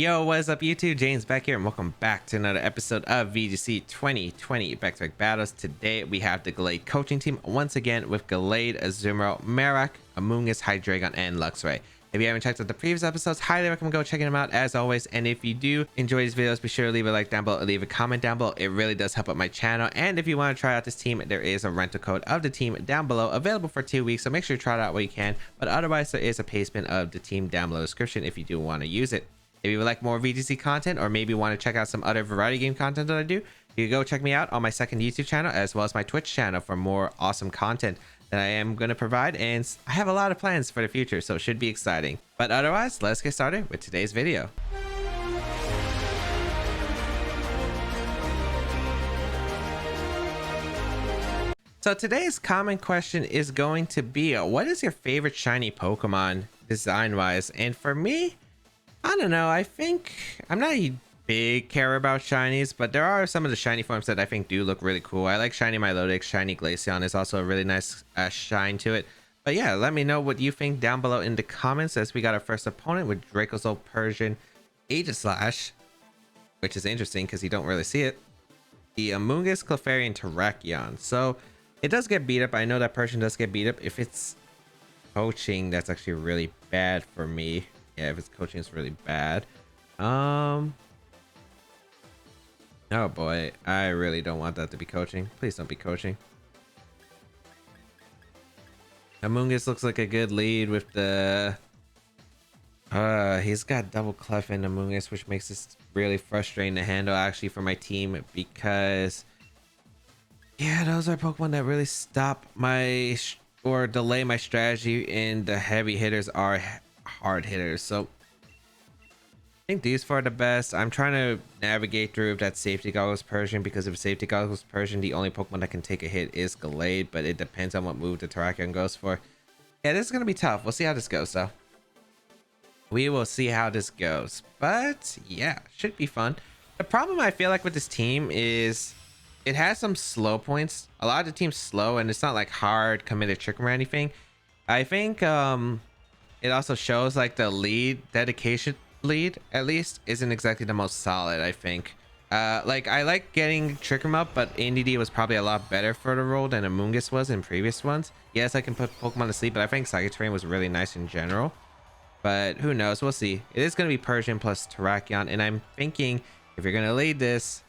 Yo, what is up YouTube? JamesWBaek here and welcome back to another episode of VGC 2020 Baek Battles. Today we have the Gallade coaching team once again with Gallade, Azumarill, Amoonguss, HJX0 and Luxray. If you haven't checked out the previous episodes, highly recommend go checking them out as always. And if you do enjoy these videos, be sure to leave a like down below or leave a comment down below. It really does help out my channel. And if you want to try out this team, there is a rental code of the team down below available for 2 weeks. So make sure to try it out while you can. But otherwise, there is a placement of the team down below the description if you do want to use it. If you would like more VGC content or maybe want to check out some other variety game content that I do, you can go check me out on my second YouTube channel as well as my Twitch channel for more awesome content that I am going to provide. And I have a lot of plans for the future, so it should be exciting. But otherwise, let's get started with today's video. So today's common question is going to be, what is your favorite shiny Pokemon design-wise? And for me, I don't know. I think I'm not a big care about shinies, but there are some of the shiny forms that I think do look really cool. I like shiny Milotic. Shiny Glaceon is also a really nice shine to it. But yeah, let me know what you think down below in the comments, as we got our first opponent with Dracozolt Persian Aegislash, which is interesting because you don't really see it. The Amoonguss, Clefairy, Terrakion. So it does get beat up. I know that Persian does get beat up. If it's coaching, that's actually really bad for me. Yeah, if it's coaching, it's really bad. Oh boy, I really don't want that to be coaching. Please don't be coaching. Amoonguss looks like a good lead with the he's got double clef in Amoonguss, which makes this really frustrating to handle actually for my team, because yeah, those are Pokemon that really stop my or delay my strategy, and the heavy hitters are hard hitters. So I think these four are the best. I'm trying to navigate through that Safety Goggles Persian, because if Safety Goggles Persian, the only Pokemon that can take a hit is Gallade, but it depends on what move the Terrakion goes for. Yeah, this is gonna be tough. We'll see how this goes though. We will see how this goes, but yeah, should be fun. The problem I feel like with this team is it has some slow points. A lot of the team's slow, and it's not like hard committed trick or anything. I think it also shows like the lead dedication lead at least isn't exactly the most solid. I think like I like getting Trick 'em Up, but NDD was probably a lot better for the role than Amoonguss was in previous ones. Yes, I can put Pokemon to sleep, but I think Psychic Terrain was really nice in general. But who knows, we'll see. It is going to be Persian plus Terrakion, and I'm thinking if you're going to lead this,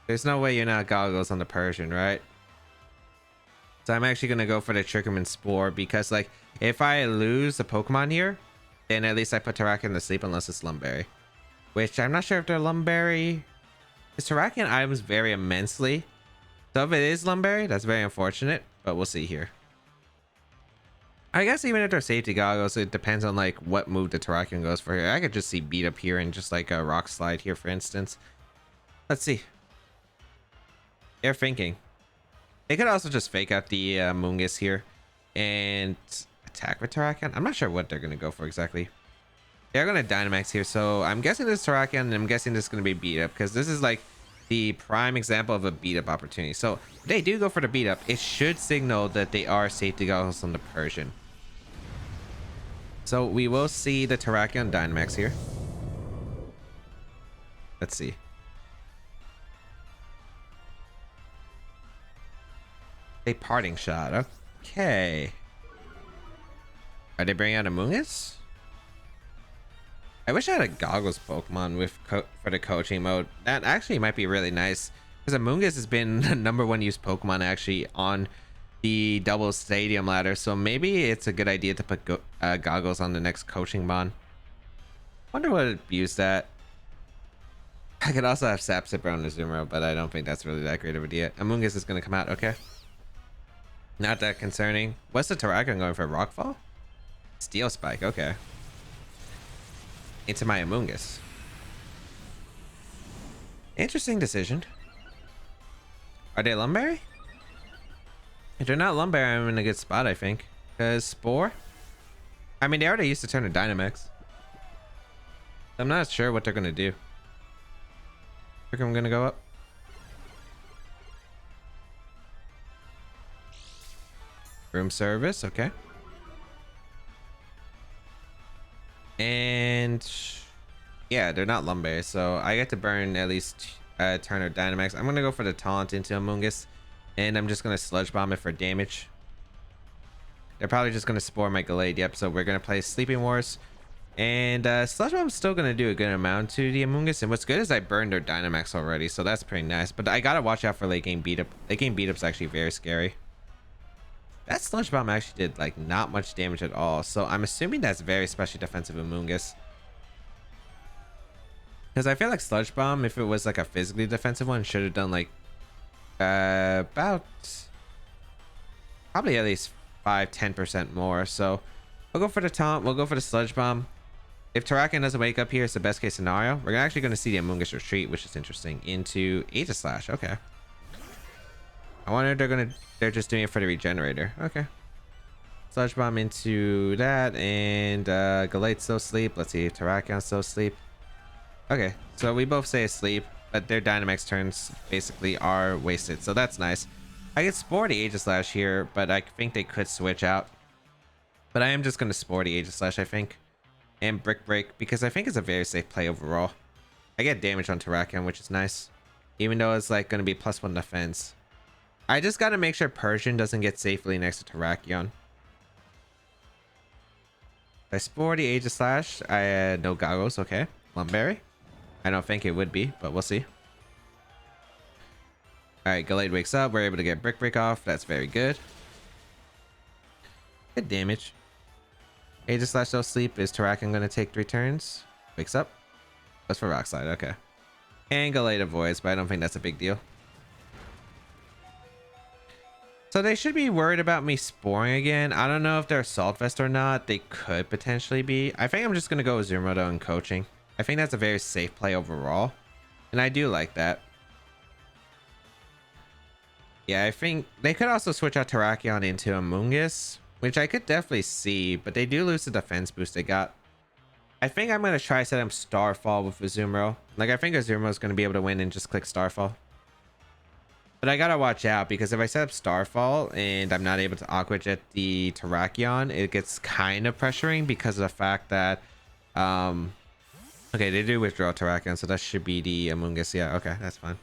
there's no way you're not Goggles on the Persian, right? So I'm actually going to go for the Trick 'em and Spore, because like if I lose a Pokemon here, then at least I put Terrakion to sleep, unless it's Lumberry. Which I'm not sure if they're Lumberry. Is Terrakion items vary immensely? So if it is Lumberry, that's very unfortunate, but we'll see here. I guess even if they're Safety Goggles, it depends on like what move the Terrakion goes for here. I could just see Beat Up here and just like a Rock Slide here, for instance. Let's see. They're thinking. They could also just fake out the Amoonguss here and attack with Terrakion. I'm not sure what they're going to go for exactly. They're going to Dynamax here, so I'm guessing this Terrakion, and I'm guessing this is going to be beat up, because this is like the prime example of a beat up opportunity. So if they do go for the beat up, it should signal that they are Safety Goggles on the Persian. So we will see the Terrakion Dynamax here. Let's see. A Parting Shot. Okay. Are they bringing out Amoonguss? I wish I had a Goggles Pokemon with for the coaching mode. That actually might be really nice, because Amoonguss has been the #1 used Pokemon actually on the double stadium ladder. So maybe it's a good idea to put Goggles on the next coaching bond. Wonder what it abused that. I could also have Sap Sipper on the Azumarill, but I don't think that's really that great of a idea. Amoonguss is going to come out. Okay. Not that concerning. What's the Terrakion going for? Rockfall? Steel Spike. Okay. Into my Amoonguss. Interesting decision. Are they Lumberry? If they're not Lumberry, I'm in a good spot, I think. Because Spore? I mean, they already used to turn to Dynamax. I'm not sure what they're going to do. I think I'm going to go up. Room service, okay. And Yeah, they're not Lumberry, so I get to burn at least turn or Dynamax. I'm gonna go for the Taunt into Amoonguss, and I'm just gonna Sludge Bomb it for damage. They're probably just gonna Spore my Gallade. Yep, so we're gonna play Sleeping Wars. And Sludge Bomb's still gonna do a good amount to the Amoonguss, and what's good is I burned their Dynamax already, so that's pretty nice. But I gotta watch out for late game beat up. Late game beat up's actually very scary. That Sludge Bomb actually did like not much damage at all, so I'm assuming that's very specially defensive Amoonguss. Because I feel like Sludge Bomb, if it was like a physically defensive one, should have done like about probably at least 5-10% more. So we'll go for the Taunt, we'll go for the Sludge Bomb. If Terrakion doesn't wake up here, it's the best case scenario. We're actually going to see the Amoonguss retreat, which is interesting, into Aegislash. Okay. I wonder if they're just doing it for the regenerator. Okay. Sludge Bomb into that, and Galade's still asleep. Let's see if Terrakion's still asleep. Okay, so we both say asleep, but their Dynamax turns basically are wasted, so that's nice. I could Spore the Aegislash here, but I think they could switch out. But I am just going to Spore the Aegislash, I think. And Brick Break, because I think it's a very safe play overall. I get damage on Terrakion, which is nice. Even though it's like going to be +1 defense. I just got to make sure Persian doesn't get safely next to Terrakion. If I Spore the Aegislash, I had no goggles, okay. Lumberry? I don't think it would be, but we'll see. Alright, Gallade wakes up. We're able to get Brick Break off. That's very good. Good damage. Aegislash still asleep. Is Terrakion going to take 3 turns? Wakes up. That's for Rock Slide. Okay. And Gallade avoids, but I don't think that's a big deal. So they should be worried about me Sporing again. I don't know if they're Assault Vest or not. They could potentially be. I think I'm just going to go with Azumarill and Coaching. I think that's a very safe play overall. And I do like that. Yeah, I think they could also switch out Terrakion into Amoonguss, which I could definitely see, but they do lose the defense boost they got. I think I'm going to try set up Starfall with Azumarill. Like, I think Azumarill is going to be able to win and just click Starfall. But I got to watch out, because if I set up Starfall and I'm not able to Aqua Jet the Terrakion, it gets kind of pressuring because of the fact that... okay, they do withdraw Terrakion, so that should be the Amoonguss. Yeah, okay, that's fine.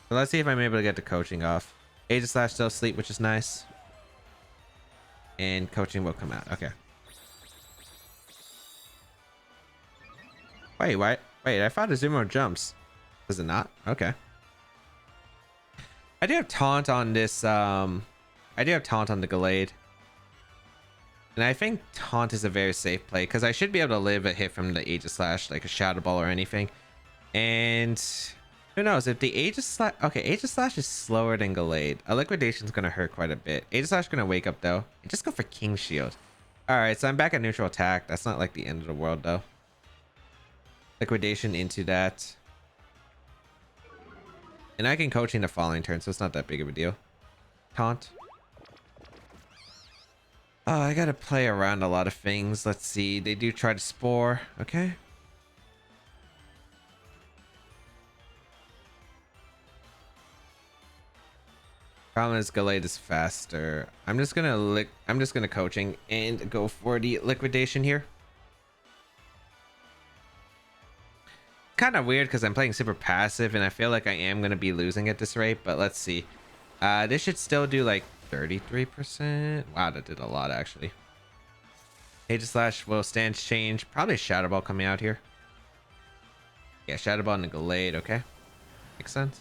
So let's see if I'm able to get the Coaching off. Aegislash still asleep, which is nice. And Coaching will come out. Okay. Wait, why? Wait, I thought Azumarill jumps. Does it not? Okay. I do have Taunt on this. I do have Taunt on the Gallade. And I think Taunt is a very safe play because I should be able to live a hit from the Aegislash, like a Shadow Ball or anything. And who knows if the Aegislash... Okay, Aegislash is slower than Gallade. A Liquidation is going to hurt quite a bit. Aegislash is going to wake up though. And just go for King Shield. Alright, so I'm back at neutral attack. That's not like the end of the world though. Liquidation into that. And I can Coaching the following turn, so it's not that big of a deal. Taunt. Oh, I gotta play around a lot of things. Let's see. They do try to Spore. Okay. Problem is Gallade is faster. I'm just gonna Coaching and go for the Liquidation here. Kind of weird because I'm playing super passive and I feel like I am going to be losing at this rate, but let's see. This should still do like 33%. Wow, that did a lot actually. Aegislash will stance change. Probably a Shadow Ball coming out here. Yeah, Shadow Ball and the Gallade. Okay. Makes sense.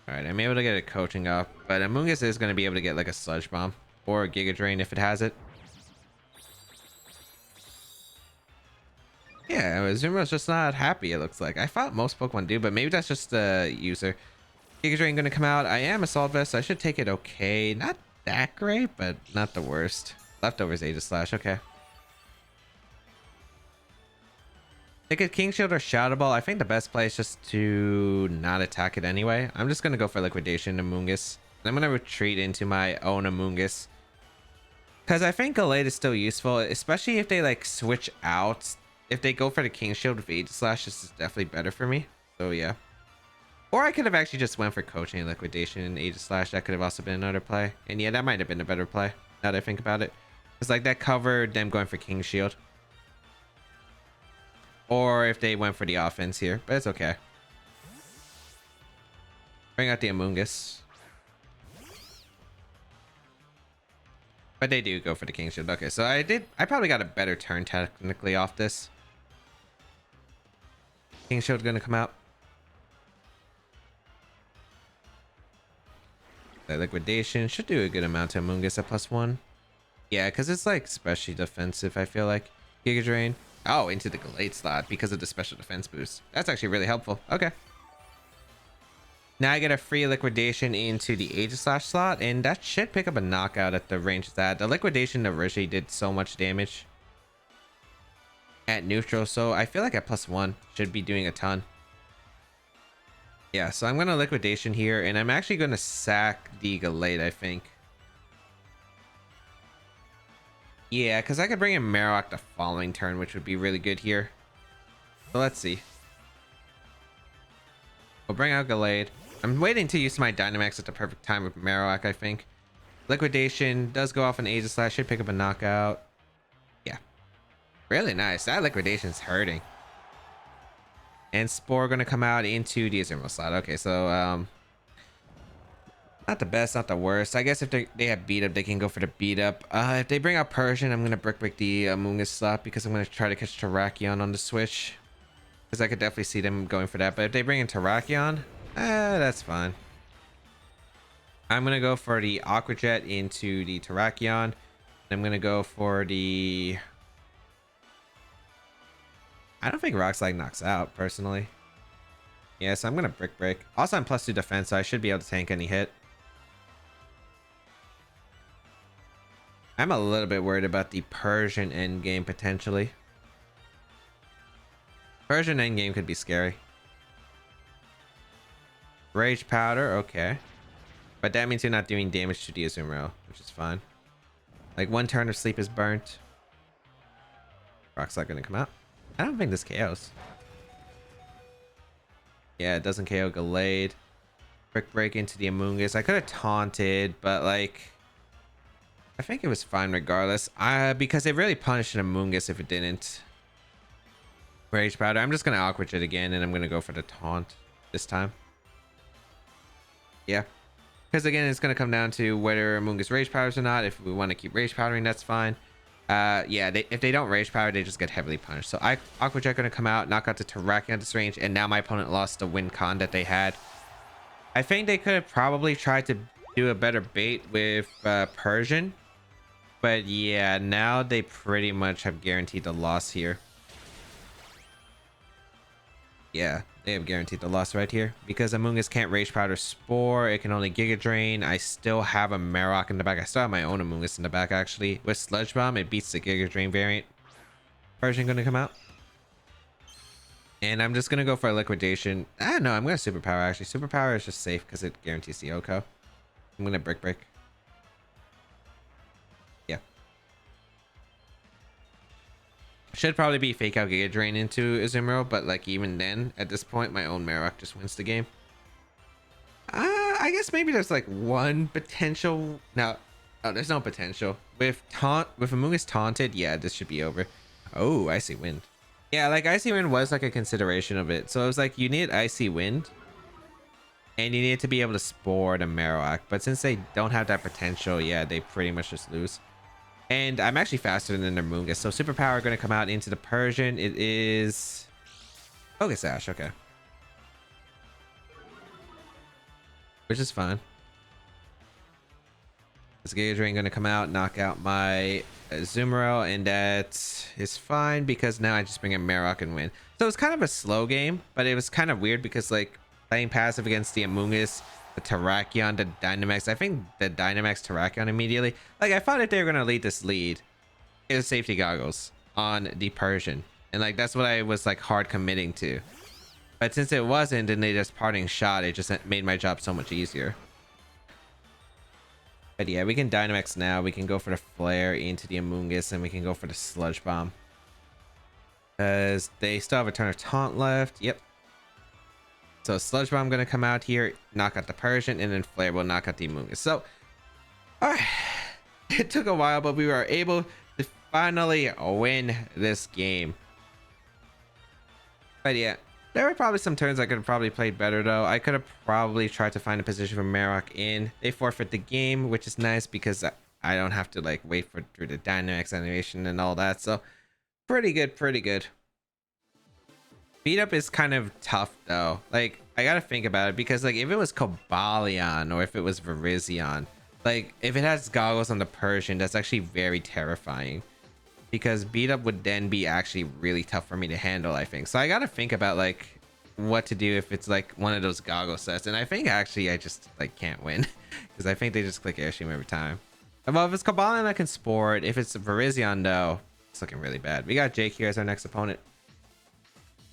Alright, I'm able to get a Coaching up, but Amoonguss is going to be able to get like a Sludge Bomb or a Giga Drain if it has it. Yeah, Azumarill just not happy, it looks like. I thought most Pokemon do, but maybe that's just the user. Giga Drain gonna come out. I am Assault Vest, so I should take it okay. Not that great, but not the worst. Leftovers Aegislash, okay. Take a King Shield or Shadow Ball. I think the best play is just to not attack it anyway. I'm just gonna go for Liquidation Amoonguss. I'm gonna retreat into my own Amoonguss. Because I think Gallade is still useful, especially if they like switch out. If they go for the King Shield with Aegislash, this is definitely better for me. So yeah. Or I could have actually just went for Coaching and Liquidation and Aegislash. That could have also been another play. And yeah, that might have been a better play, now that I think about it. It's like that covered them going for King Shield. Or if they went for the offense here, but it's okay. Bring out the Amoonguss. But they do go for the King Shield. Okay, so I probably got a better turn technically off this. King Shield gonna come out. The Liquidation should do a good amount to Amoonguss at +1. Yeah, because it's like especially defensive, I feel like. Giga Drain. Oh, into the Gallade slot because of the special defense boost. That's actually really helpful. Okay. Now I get a free Liquidation into the Aegislash slot, and that should pick up a knockout at the range of that. The Liquidation originally did so much damage at neutral, so I feel like at +1 should be doing a ton. Yeah, so I'm going to Liquidation here, and I'm actually going to sack the Gallade, I think. Yeah, because I could bring in Marowak the following turn, which would be really good here. So let's see. We'll bring out Gallade. I'm waiting to use my Dynamax at the perfect time with Marowak, I think. Liquidation does go off an Aegislash, should pick up a knockout. Yeah. Really nice. That Liquidation's hurting. And Spore gonna come out into the Azumarill slot. Okay, so not the best, not the worst. I guess if they have beat up, they can go for the beat up. If they bring out Persian, I'm gonna brick break the Amoonguss slot because I'm gonna try to catch Terrakion on the switch. Because I could definitely see them going for that. But if they bring in Terrakion, that's fine. I'm gonna go for the Aqua Jet into the Terrakion. I'm gonna go for the... I don't think Rock Slide knocks out, personally. Yeah, so I'm gonna brick break. Also, I'm +2 defense, so I should be able to tank any hit. I'm a little bit worried about the Persian endgame, potentially. Persian endgame could be scary. Rage Powder, okay. But that means you're not doing damage to the Azumarill, which is fine. Like, 1 turn of sleep is burnt. Rock Slide gonna come out. I don't think this KOs. Yeah, it doesn't KO Gallade. Brick break into the Amoonguss. I could have taunted, but like... I think it was fine regardless. Because it really punished an Amoonguss if it didn't. Rage Powder. I'm just going to Aqua Jet again, and I'm going to go for the taunt this time. Yeah. Because again, it's going to come down to whether Amoonguss Rage Powers or not. If we want to keep Rage Powdering, that's fine. Yeah, if they don't Rage Power, they just get heavily punished. So Aqua Jet going to come out, knock out the Terrakion at this range, and now my opponent lost the win con that they had. I think they could have probably tried to do a better bait with Persian. But yeah, now they pretty much have guaranteed the loss here. Yeah, they have guaranteed the loss right here. Because Amoonguss can't Rage Powder Spore. It can only Giga Drain. I still have a Marowak in the back. I still have my own Amoonguss in the back, actually. With Sludge Bomb, it beats the Giga Drain variant. Persian going to come out. And I'm just going to go for a Liquidation. No, I'm going to Superpower, actually. Superpower is just safe because it guarantees the OHKO. I'm going to Brick Break. Yeah. Should probably be Fake Out Giga Drain into Azumarill, but like even then, at this point, my own Marowak just wins the game. I guess maybe there's like one potential. No, there's no potential. With Amoonguss taunted, yeah, this should be over. Oh, Icy Wind. Yeah, like Icy Wind was like a consideration of it. So it was like you need Icy Wind, and you need to be able to Spore the Marowak. But since they don't have that potential, yeah, they pretty much just lose. And I'm actually faster than their Amoonguss. So Superpower going to come out into the Persian. It is Focus Sash, okay. Which is fine. This Giga Drain going to come out, knock out my Azumarill, and that is fine because now I just bring in Marowak and win. So it was kind of a slow game, but it was kind of weird because like playing passive against the Amoonguss, the Terrakion, the Dynamax. I think the Dynamax Terrakion immediately. Like I thought if they were gonna lead this lead, it was safety goggles on the Persian, and like that's what I was like hard committing to. But since it wasn't, and they just parting shot, it just made my job so much easier. But yeah, we can Dynamax now. We can go for the Flare into the Amoonguss, and we can go for the Sludge Bomb. Because they still have a turn of Taunt left. Yep. So Sludge Bomb going to come out here, knock out the Persian, and then Flare will knock out the Amoonguss. So, alright. It took a while, but we were able to finally win this game. But yeah, there were probably some turns I could have probably played better though. I could have probably tried to find a position for Marok in. They forfeit the game, which is nice because I don't have to like wait for through the Dynamax animation and all that. So pretty good, pretty good. Beat up is kind of tough though. Like I gotta think about it because like if it was Cobalion or if it was Virizion, like if it has goggles on the Persian, that's actually very terrifying. Because beat up would then be actually really tough for me to handle, I think. So I gotta think about like what to do if it's like one of those goggle sets. And I think actually I just like can't win because I think they just click airstream every time. Well, if it's Cobalion, I can spore it. If it's Virizion though, it's looking really bad. We got Jake here as our next opponent.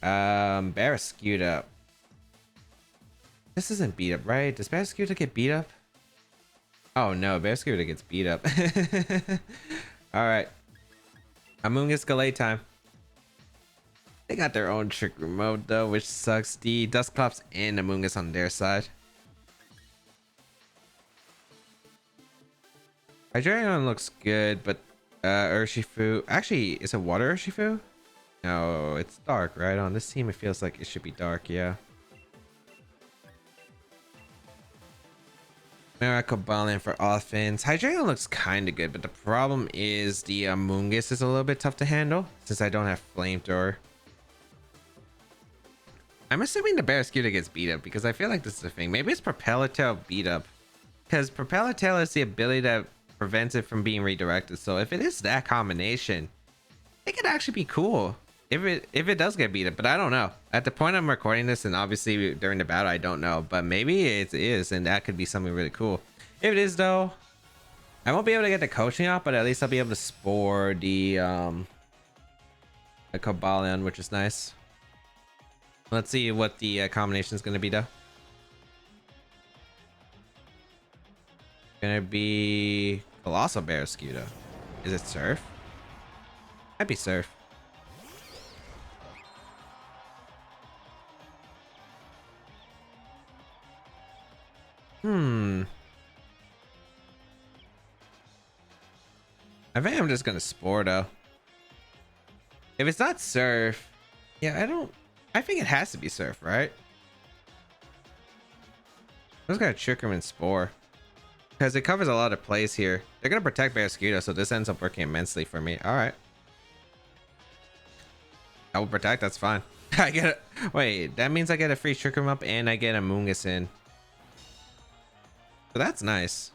Barraskewda. This isn't beat up, right? Does Barraskewda get beat up? Oh no, Barraskewda gets beat up. All right. Amoonguss Gallade time. They got their own trick room mode though, which sucks. The Dusclops and Amoonguss on their side. Hydreigon looks good, but Urshifu. Actually, is it water Urshifu? No, it's dark, right? On this team, it feels like it should be dark, yeah. Cobalion for offense. Hydreigon looks kind of good, but the problem is the Amoonguss is a little bit tough to handle since I don't have Flamethrower. I'm assuming the Barraskewda gets beat up because I feel like this is a thing. Maybe it's Propeller Tail beat up because Propeller Tail is the ability that prevents it from being redirected. So if it is that combination, it could actually be cool if it does get beat up, but I don't know. At the point I'm recording this, and obviously during the battle, I don't know, but maybe it is, and that could be something really cool. If it is though, I won't be able to get the coaching out, but at least I'll be able to spore the Cobalion, which is nice. Let's see what the combination is going to be though. Gonna be Colossal Barraskewda. Is it Surf? Might be Surf. I think I'm just gonna spore though. If it's not Surf, yeah, I think it has to be Surf, right? I'm just gonna Trick Room and spore because it covers a lot of plays here. They're gonna protect Barraskewda, so this ends up working immensely for me. All right, I will protect. That's fine. I get it. Wait, that means I get a free Trick Room up and I get a Amoonguss in. So that's nice.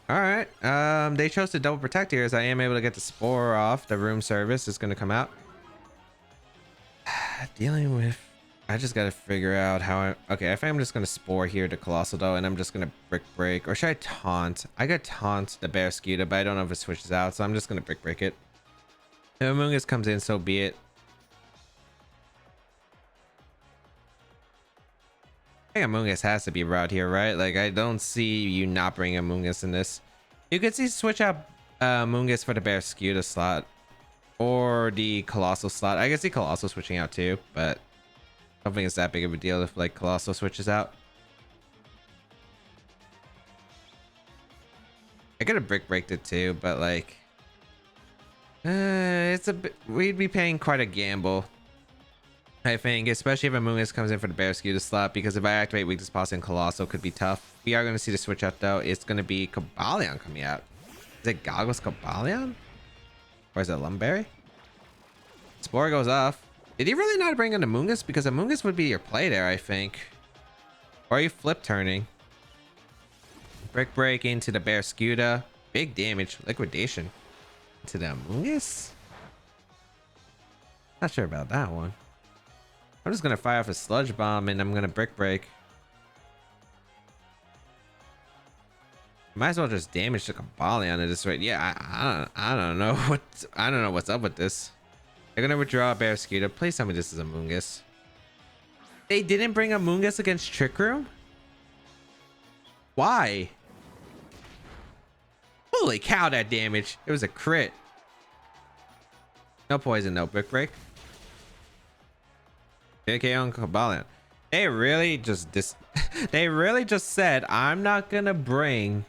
All right. They chose to double protect here as I am able to get the spore off. The room service is going to come out. Dealing with... I just got to figure out how I... Okay, I think I'm just going to spore here to Colossal though, and I'm just going to Brick Break. Or should I Taunt? I could Taunt the Barraskewda, but I don't know if it switches out, so I'm just going to Brick Break it. If Amoonguss comes in, so be it. I think Amoonguss has to be around here, right? Like, I don't see you not bringing Amoonguss in this. You could see switch out Amoonguss for the Barraskewda slot or the Colossal slot. I can see Colossal switching out too, but I don't think it's that big of a deal if like Colossal switches out. I could have Brick Breaked it too, but like, it's a bit. We'd be paying quite a gamble, I think, especially if Amoonguss comes in for the Barraskewda slot, because if I activate Weakness Policy and Colossal, could be tough. We are going to see the switch out though. It's going to be Cobalion coming out. Is it Goggles Cobalion? Or is it Lumberry? Spore goes off. Did he really not bring in Amoonguss? Because Amoonguss would be your play there, I think. Or are you flip turning? Brick Break into the Barraskewda. Big damage. Liquidation. Into the Amoonguss? Not sure about that one. I'm just gonna fire off a Sludge Bomb and I'm gonna Brick Break. Might as well just damage the Cobalion at this rate. Yeah, I don't know what's up with this. They're gonna withdraw a Barraskewda. Please tell me this is Amoonguss. They didn't bring Amoonguss against Trick Room? Why? Holy cow, that damage. It was a crit. No poison, no Brick Break. JK on Cobalion. They really just they really just said I'm not gonna bring.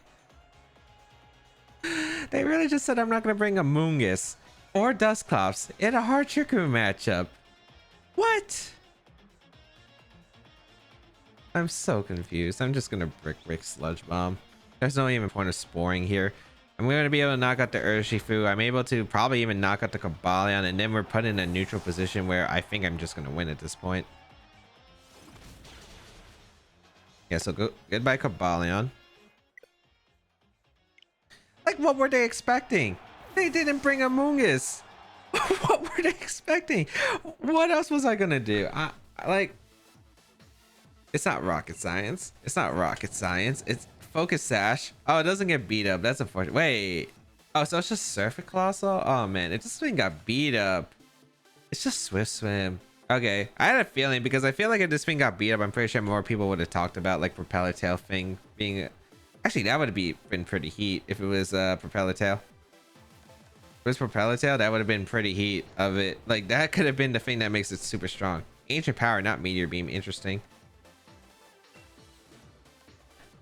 They really just said I'm not gonna bring Amoonguss or Dusclops in a hard trickery matchup. What? I'm so confused. I'm just gonna brick Sludge Bomb. There's no even point of sporing here. I'm gonna be able to knock out the Urshifu. I'm able to probably even knock out the Cobalion, and then we're put in a neutral position where I think I'm just gonna win at this point. Yeah, so goodbye Cobalion. Like, what were they expecting? They didn't bring Amoonguss. What were they expecting? What else was I gonna do? I like. It's not rocket science. It's not rocket science. It's Focus Sash. Oh, it doesn't get beat up. That's unfortunate. Wait. Oh, so it's just Surf Colossal? Oh man, it just got beat up. It's just Swift Swim. Okay, I had a feeling because I feel like if this thing got beat up, I'm pretty sure more people would have talked about like Propeller Tail thing being. Actually, that would have been pretty heat if it was Propeller Tail. If it was Propeller Tail, that would have been pretty heat of it. Like that could have been the thing that makes it super strong. Ancient Power, not Meteor Beam. Interesting.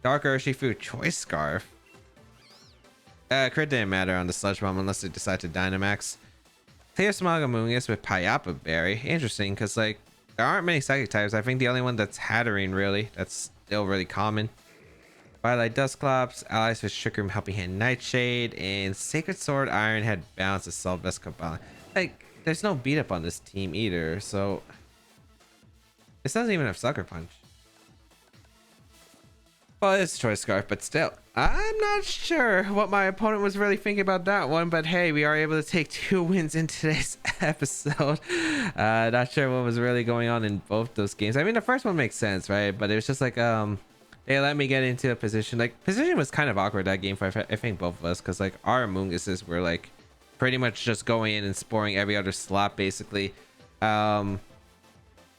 Dark Urshifu, Choice Scarf. Crit didn't matter on the Sludge Bomb unless they decide to Dynamax. Clear Smog Amoonguss with Payapa Berry. Interesting, because like there aren't many psychic types. I think the only one that's Hatterene really. That's still really common. Twilight Dusclops, allies with Trick Room, Helping Hand Nightshade, and Sacred Sword Ironhead Bounce to Solvest Cabal. Like, there's no beat up on this team either, so this doesn't even have Sucker Punch. Well, it's Choice Scarf, but still, I'm not sure what my opponent was really thinking about that one. But hey, we are able to take 2 wins in today's episode. Not sure what was really going on in both those games. I mean, the first one makes sense, right? But it was just like they let me get into a position. Like position was kind of awkward that game for I think both of us, because like our Amoongusses were like pretty much just going in and sporing every other slot basically. And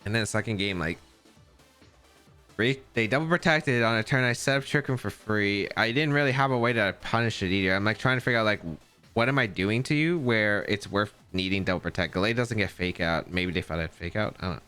then the second game, like. They double protected on a turn. I set up Trick Room for free. I didn't really have a way to punish it either. I'm like trying to figure out like what am I doing to you where it's worth needing double protect. Gallade doesn't get fake out. Maybe they thought I'd fake out. I don't know.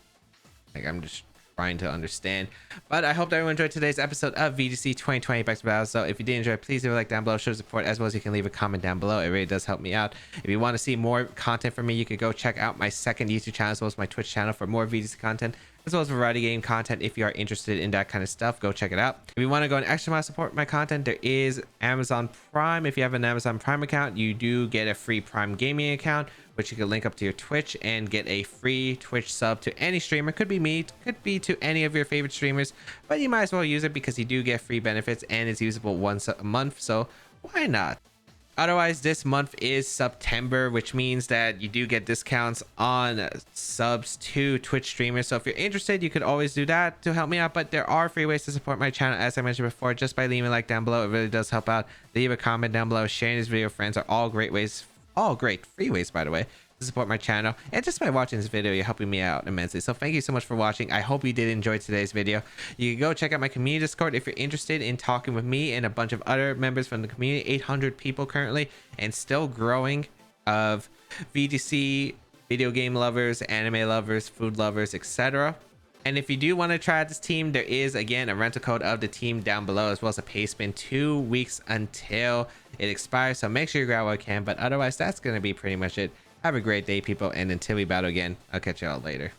Like I'm just trying to understand. But I hope that everyone enjoyed today's episode of VGC 2020 Baek Battles. So if you did enjoy, please leave a like down below, show support, as well as you can leave a comment down below. It really does help me out. If you want to see more content from me, you could go check out my second YouTube channel as well as my Twitch channel for more VGC content, as well as variety game content. If you are interested in that kind of stuff, go check it out. If you want to go an extra mile support my content, there is Amazon Prime. If you have an Amazon Prime account, you do get a free Prime gaming account, which you can link up to your Twitch and get a free Twitch sub to any streamer. Could be me, could be to any of your favorite streamers, but you might as well use it because you do get free benefits and it's usable once a month, so why not? Otherwise, this month is September, which means that you do get discounts on subs to Twitch streamers. So if you're interested, you could always do that to help me out. But there are free ways to support my channel, as I mentioned before, just by leaving a like down below. It really does help out. Leave a comment down below. Sharing this video with friends are all great ways, all great free ways, by the way, to support my channel. And just by watching this video, you're helping me out immensely. So thank you so much for watching. I hope you did enjoy today's video. You can go check out my community Discord if you're interested in talking with me and a bunch of other members from the community. 800 people currently, and still growing, of VGC video game lovers, anime lovers, food lovers, etc. And if you do want to try out this team, there is again a rental code of the team down below, as well as a pay spin. 2 weeks until it expires, so make sure you grab what you can. But otherwise, that's going to be pretty much it. Have a great day, people, and until we battle again, I'll catch you all later.